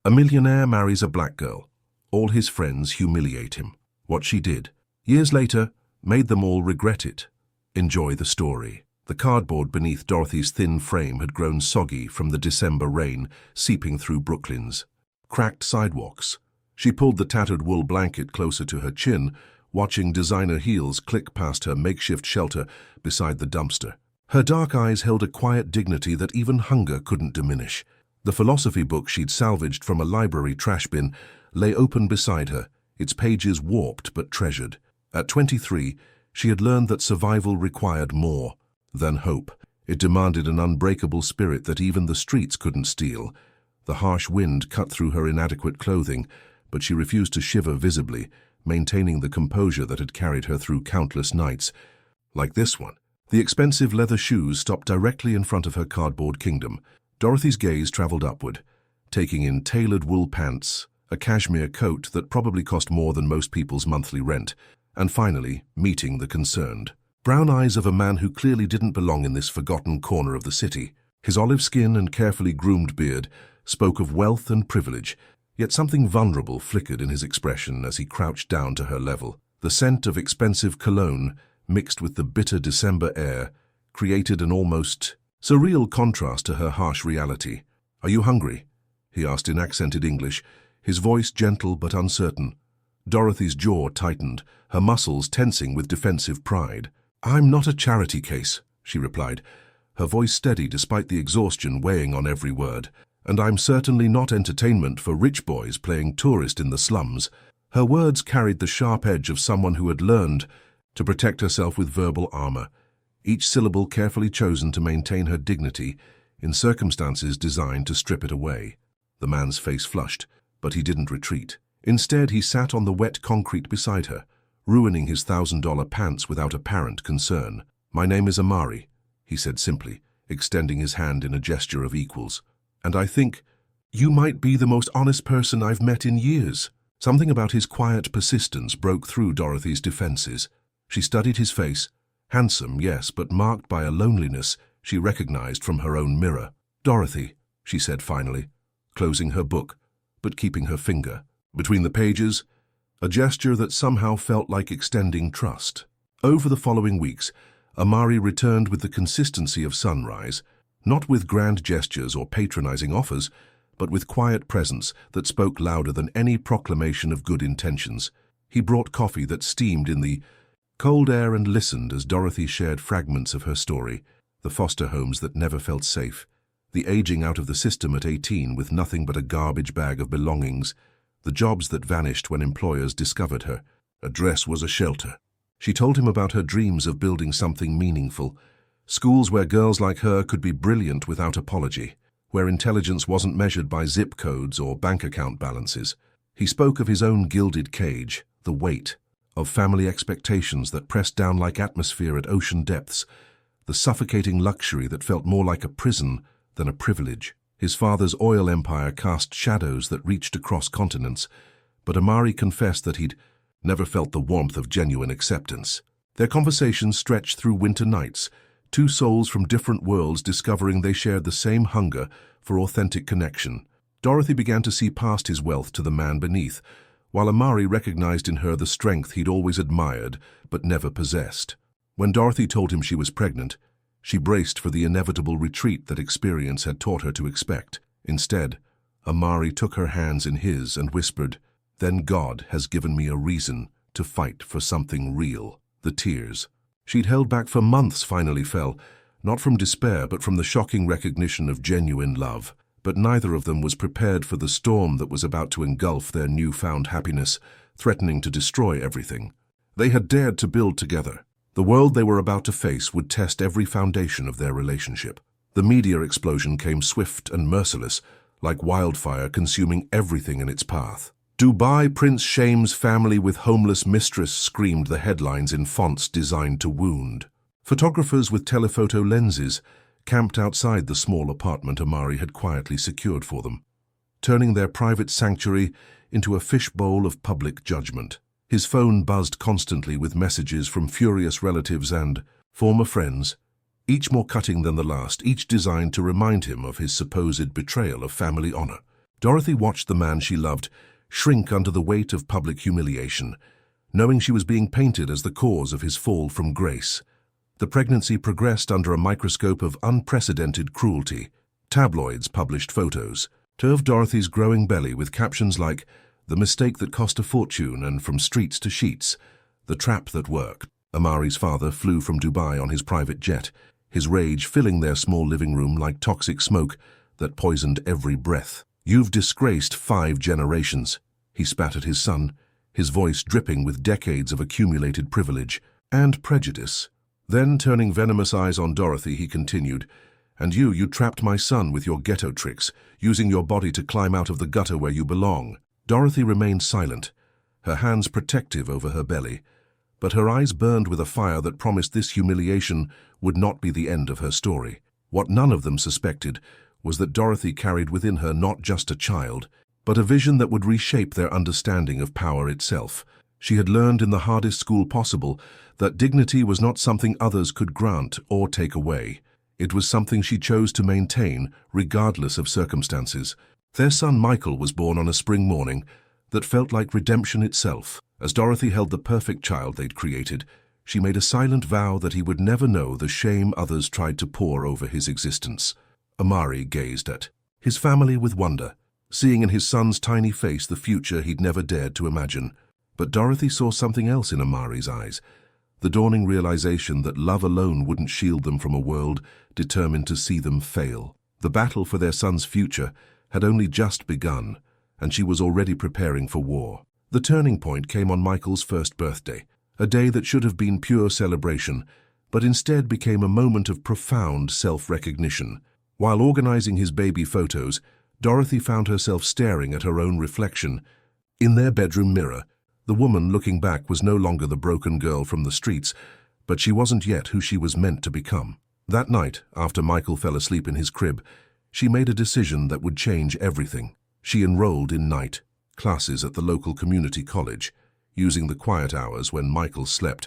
A millionaire marries a black girl. All his friends humiliate him. What she did, years later, made them all regret it. Enjoy the story. The cardboard beneath Dorothy's thin frame had grown soggy from the December rain seeping through Brooklyn's cracked sidewalks. She pulled the tattered wool blanket closer to her chin, watching designer heels click past her makeshift shelter beside the dumpster. Her dark eyes held a quiet dignity that even hunger couldn't diminish. The philosophy book she'd salvaged from a library trash bin lay open beside her, its pages warped but treasured. At 23, she had learned that survival required more than hope. It demanded an unbreakable spirit that even the streets couldn't steal. The harsh wind cut through her inadequate clothing, but she refused to shiver visibly, maintaining the composure that had carried her through countless nights, like this one. The expensive leather shoes stopped directly in front of her cardboard kingdom. Dorothy's gaze traveled upward, taking in tailored wool pants, a cashmere coat that probably cost more than most people's monthly rent, and finally, meeting the concerned brown eyes of a man who clearly didn't belong in this forgotten corner of the city. His olive skin and carefully groomed beard spoke of wealth and privilege, yet something vulnerable flickered in his expression as he crouched down to her level. The scent of expensive cologne, mixed with the bitter December air, created an almost surreal contrast to her harsh reality. "Are you hungry?" he asked in accented English, his voice gentle but uncertain. Dorothy's jaw tightened, her muscles tensing with defensive pride. "I'm not a charity case," she replied, her voice steady despite the exhaustion weighing on every word. "And I'm certainly not entertainment for rich boys playing tourist in the slums." Her words carried the sharp edge of someone who had learned to protect herself with verbal armor, each syllable carefully chosen to maintain her dignity in circumstances designed to strip it away. The man's face flushed, but he didn't retreat. Instead, he sat on the wet concrete beside her, ruining his $1,000 pants without apparent concern. "My name is Amari," he said simply, extending his hand in a gesture of equals. "And I think you might be the most honest person I've met in years." Something about his quiet persistence broke through Dorothy's defenses. She studied his face, handsome, yes, but marked by a loneliness she recognized from her own mirror. "Dorothy," she said finally, closing her book, but keeping her finger between the pages, a gesture that somehow felt like extending trust. Over the following weeks, Amari returned with the consistency of sunrise, not with grand gestures or patronizing offers, but with quiet presence that spoke louder than any proclamation of good intentions. He brought coffee that steamed in the cold air and listened as Dorothy shared fragments of her story, the foster homes that never felt safe, the aging out of the system at 18 with nothing but a garbage bag of belongings, the jobs that vanished when employers discovered her. A dress was a shelter. She told him about her dreams of building something meaningful, schools where girls like her could be brilliant without apology, where intelligence wasn't measured by zip codes or bank account balances. He spoke of his own gilded cage, the weight of family expectations that pressed down like atmosphere at ocean depths, the suffocating luxury that felt more like a prison than a privilege. His father's oil empire cast shadows that reached across continents, but Amari confessed that he'd never felt the warmth of genuine acceptance. Their conversations stretched through winter nights, two souls from different worlds discovering they shared the same hunger for authentic connection. Dorothy began to see past his wealth to the man beneath, while Amari recognized in her the strength he'd always admired but never possessed. When Dorothy told him she was pregnant, she braced for the inevitable retreat that experience had taught her to expect. Instead, Amari took her hands in his and whispered, "Then God has given me a reason to fight for something real." The tears she'd held back for months finally fell, not from despair but from the shocking recognition of genuine love. But neither of them was prepared for the storm that was about to engulf their newfound happiness, threatening to destroy everything they had dared to build together. The world they were about to face would test every foundation of their relationship. The media explosion came swift and merciless, like wildfire consuming everything in its path. "Dubai Prince shames family with homeless mistress," screamed the headlines in fonts designed to wound. Photographers with telephoto lenses camped outside the small apartment Amari had quietly secured for them, turning their private sanctuary into a fishbowl of public judgment. His phone buzzed constantly with messages from furious relatives and former friends, each more cutting than the last, each designed to remind him of his supposed betrayal of family honor. Dorothy watched the man she loved shrink under the weight of public humiliation, knowing she was being painted as the cause of his fall from grace. The pregnancy progressed under a microscope of unprecedented cruelty. Tabloids published photos of Dorothy's growing belly with captions like, "The mistake that cost a fortune," and "From streets to sheets, the trap that worked." Amari's father flew from Dubai on his private jet, his rage filling their small living room like toxic smoke that poisoned every breath. "You've disgraced 5 generations," he spat at his son, his voice dripping with decades of accumulated privilege and prejudice. Then, turning venomous eyes on Dorothy, he continued, "And you trapped my son with your ghetto tricks, using your body to climb out of the gutter where you belong." Dorothy remained silent, her hands protective over her belly, but her eyes burned with a fire that promised this humiliation would not be the end of her story. What none of them suspected was that Dorothy carried within her not just a child, but a vision that would reshape their understanding of power itself. She had learned in the hardest school possible that dignity was not something others could grant or take away. It was something she chose to maintain, regardless of circumstances. Their son Michael was born on a spring morning that felt like redemption itself. As Dorothy held the perfect child they'd created, she made a silent vow that he would never know the shame others tried to pour over his existence. Amari gazed at his family with wonder, seeing in his son's tiny face the future he'd never dared to imagine. But Dorothy saw something else in Amari's eyes, the dawning realization that love alone wouldn't shield them from a world determined to see them fail. The battle for their son's future had only just begun, and she was already preparing for war. The turning point came on Michael's first birthday, a day that should have been pure celebration, but instead became a moment of profound self-recognition. While organizing his baby photos, Dorothy found herself staring at her own reflection. In their bedroom mirror, the woman looking back was no longer the broken girl from the streets, but she wasn't yet who she was meant to become. That night, after Michael fell asleep in his crib, she made a decision that would change everything. She enrolled in night classes at the local community college, using the quiet hours when Michael slept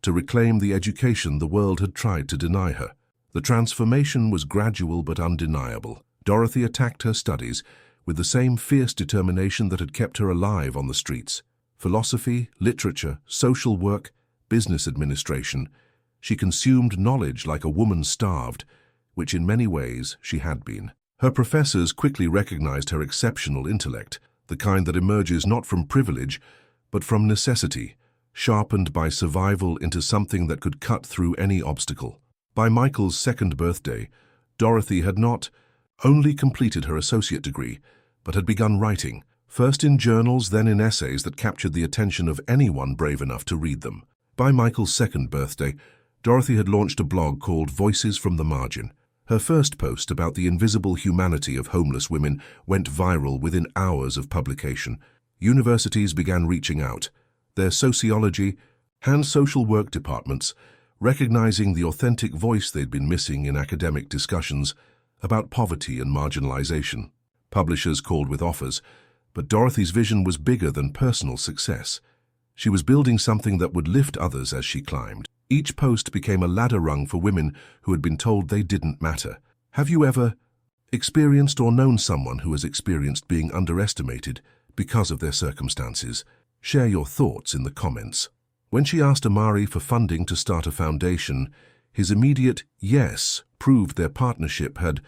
to reclaim the education the world had tried to deny her. The transformation was gradual but undeniable. Dorothy attacked her studies with the same fierce determination that had kept her alive on the streets. Philosophy, literature, social work, business administration. She consumed knowledge like a woman starved, which in many ways she had been. Her professors quickly recognized her exceptional intellect, the kind that emerges not from privilege, but from necessity, sharpened by survival into something that could cut through any obstacle. By Michael's second birthday, Dorothy had not only completed her associate degree, but had begun writing, first in journals, then in essays that captured the attention of anyone brave enough to read them. By Michael's second birthday, Dorothy had launched a blog called Voices from the Margin. Her first post about the invisible humanity of homeless women went viral within hours of publication. Universities began reaching out, their sociology and social work departments recognizing the authentic voice they'd been missing in academic discussions about poverty and marginalization. Publishers called with offers, but Dorothy's vision was bigger than personal success. She was building something that would lift others as she climbed. Each post became a ladder rung for women who had been told they didn't matter. Have you ever experienced or known someone who has experienced being underestimated because of their circumstances? Share your thoughts in the comments. When she asked Amari for funding to start a foundation, his immediate yes proved their partnership had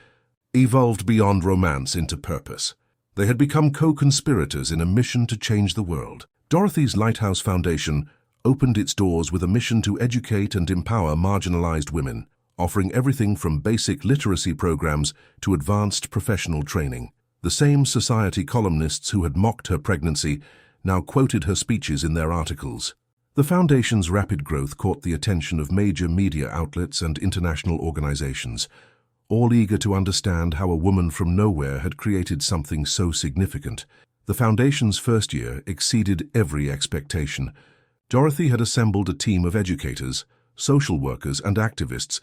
evolved beyond romance into purpose. They had become co-conspirators in a mission to change the world. Dorothy's Lighthouse Foundation opened its doors with a mission to educate and empower marginalized women, offering everything from basic literacy programs to advanced professional training. The same Society columnists who had mocked her pregnancy now quoted her speeches in their articles. The foundation's rapid growth caught the attention of major media outlets and international organizations, all eager to understand how a woman from nowhere had created something so significant. The foundation's first year exceeded every expectation. Dorothy had assembled a team of educators, social workers, and activists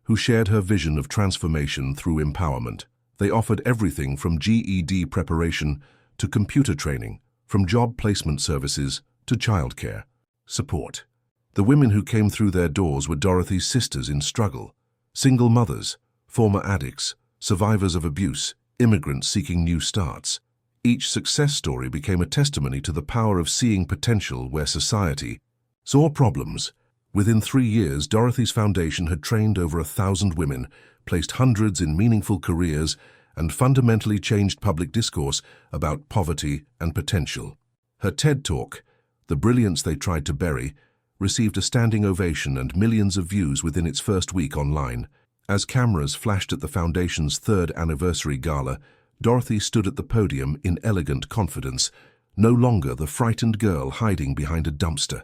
who shared her vision of transformation through empowerment. They offered everything from GED preparation to computer training, from job placement services to childcare support. The women who came through their doors were Dorothy's sisters in struggle, single mothers, former addicts, survivors of abuse, immigrants seeking new starts. Each success story became a testimony to the power of seeing potential where society saw problems. Within 3 years, Dorothy's foundation had trained over 1,000 women, placed hundreds in meaningful careers, and fundamentally changed public discourse about poverty and potential. Her TED Talk, "The Brilliance They Tried to Bury," received a standing ovation and millions of views within its first week online. As cameras flashed at the Foundation's 3rd anniversary gala, Dorothy stood at the podium in elegant confidence, no longer the frightened girl hiding behind a dumpster.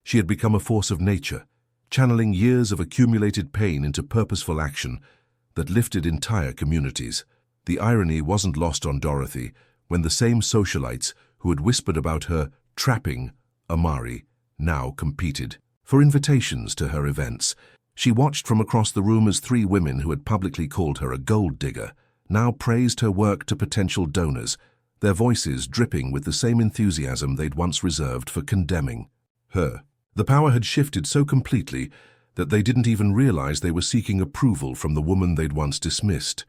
She had become a force of nature, channeling years of accumulated pain into purposeful action that lifted entire communities. The irony wasn't lost on Dorothy when the same socialites who had whispered about her trapping Amari now competed for invitations to her events. She watched from across the room as 3 women who had publicly called her a gold digger now praised her work to potential donors, their voices dripping with the same enthusiasm they'd once reserved for condemning her. The power had shifted so completely that they didn't even realize they were seeking approval from the woman they'd once dismissed.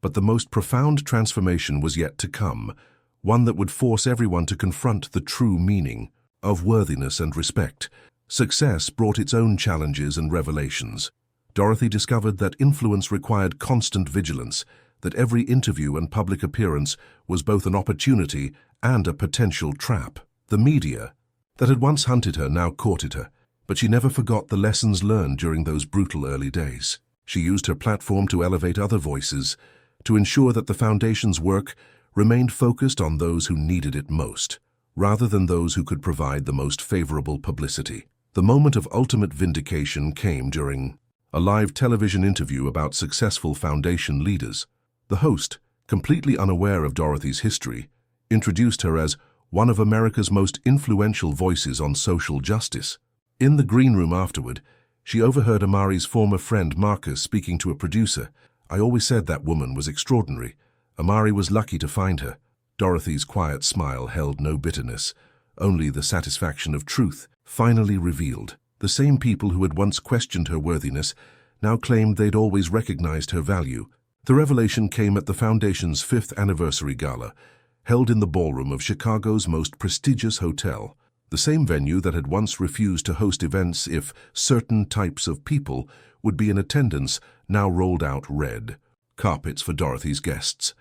But the most profound transformation was yet to come, one that would force everyone to confront the true meaning of worthiness and respect. Success brought its own challenges and revelations. Dorothy discovered that influence required constant vigilance, that every interview and public appearance was both an opportunity and a potential trap. The media that had once hunted her now courted her, but she never forgot the lessons learned during those brutal early days. She used her platform to elevate other voices, to ensure that the Foundation's work remained focused on those who needed it most, rather than those who could provide the most favorable publicity. The moment of ultimate vindication came during a live television interview about successful Foundation leaders. The host, completely unaware of Dorothy's history, introduced her as one of America's most influential voices on social justice. In the green room afterward, she overheard Amari's former friend Marcus speaking to a producer. "I always said that woman was extraordinary. Amari was lucky to find her." Dorothy's quiet smile held no bitterness, only the satisfaction of truth finally revealed. The same people who had once questioned her worthiness now claimed they'd always recognized her value. The revelation came at the Foundation's 5th anniversary gala, held in the ballroom of Chicago's most prestigious hotel. The same venue that had once refused to host events if certain types of people would be in attendance now rolled out red carpets for Dorothy's guests.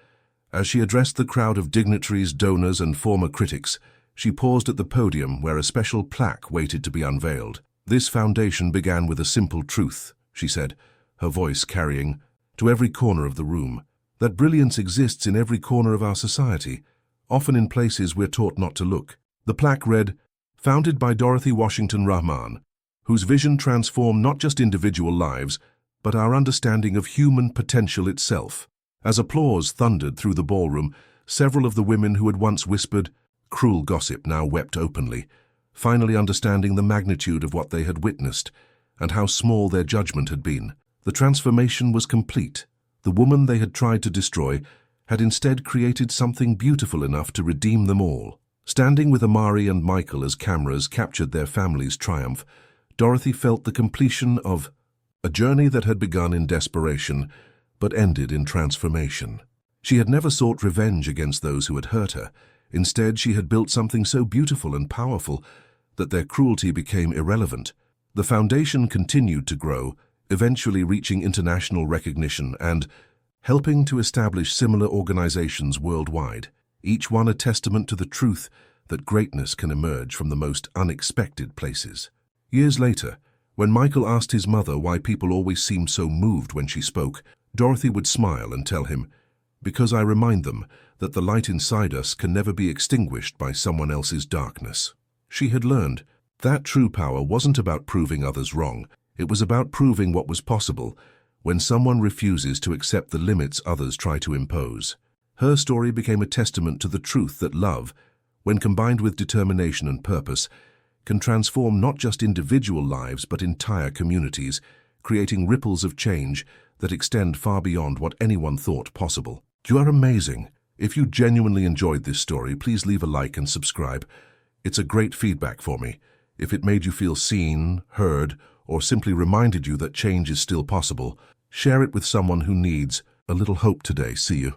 As she addressed the crowd of dignitaries, donors, and former critics, she paused at the podium where a special plaque waited to be unveiled. "This foundation began with a simple truth," she said, her voice carrying to every corner of the room, "that brilliance exists in every corner of our society, often in places we're taught not to look." The plaque read, "Founded by Dorothy Washington Rahman, whose vision transformed not just individual lives, but our understanding of human potential itself." As applause thundered through the ballroom, several of the women who had once whispered cruel gossip now wept openly, finally understanding the magnitude of what they had witnessed and how small their judgment had been. The transformation was complete. The woman they had tried to destroy had instead created something beautiful enough to redeem them all. Standing with Amari and Michael as cameras captured their family's triumph, Dorothy felt the completion of a journey that had begun in desperation but ended in transformation. She had never sought revenge against those who had hurt her. Instead, she had built something so beautiful and powerful that their cruelty became irrelevant. The Foundation continued to grow, eventually reaching international recognition and helping to establish similar organizations worldwide, each one a testament to the truth that greatness can emerge from the most unexpected places. Years later, when Michael asked his mother why people always seemed so moved when she spoke, Dorothy would smile and tell him, "Because I remind them that the light inside us can never be extinguished by someone else's darkness." She had learned that true power wasn't about proving others wrong. It was about proving what was possible when someone refuses to accept the limits others try to impose. Her story became a testament to the truth that love, when combined with determination and purpose, can transform not just individual lives but entire communities, creating ripples of change that extend far beyond what anyone thought possible. You are amazing. If you genuinely enjoyed this story, please leave a like and subscribe. It's a great feedback for me. If it made you feel seen, heard, or simply reminded you that change is still possible, share it with someone who needs a little hope today. See you.